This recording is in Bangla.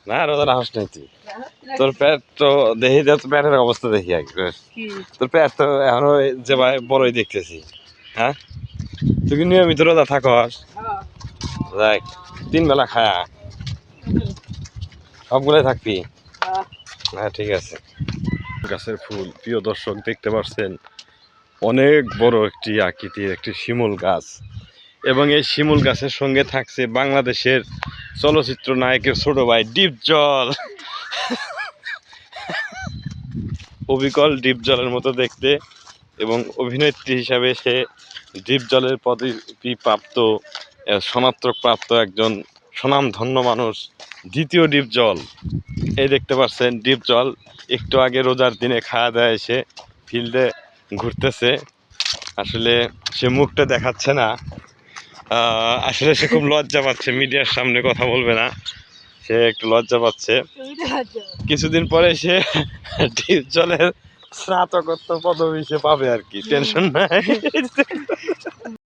না রোজা রাখস নাই তুই? তোর পেট তো দেখি, তোর পেটের অবস্থা দেখি একবার। তোর পেট তো এখনো যে বড়ই দেখতেছি। হ্যাঁ, তুই কি নিয়মিত রোজা থাকস? দেখ 3 বেলা খায়া সবগুলাই থাকবি? হ্যাঁ ঠিক আছে। গাছের ফুল প্রিয় দর্শক দেখতে পাচ্ছেন, অনেক বড় একটি আকৃতির একটি শিমুল গাছ, এবং এই শিমুল গাছের সঙ্গে থাকছে বাংলাদেশের চলচ্চিত্র নায়কের ছোট ভাই ডিপজল। অবিকল ডিপজলের মতো দেখতে, এবং অভিনেত্রী হিসাবে সে ডিপজলের পদবি প্রাপ্ত, সনাতক প্রাপ্ত একজন স্বনামধন্য মানুষ, দ্বিতীয় ডিপজল। এই দেখতে পাচ্ছেন ডিপজল একটু আগে রোজার দিনে খাওয়া দাওয়া এসে ফিল্ডে ঘুরতেছে। আসলে সে মুখটা দেখাচ্ছে না, আসলে সে খুব লজ্জা পাচ্ছে, মিডিয়ার সামনে কথা বলবে না, সে একটু লজ্জা পাচ্ছে। কিছুদিন পরে সে ডিপজলের স্নাতকোত্তর পদবি সে পাবে আর কি, টেনশন নাই।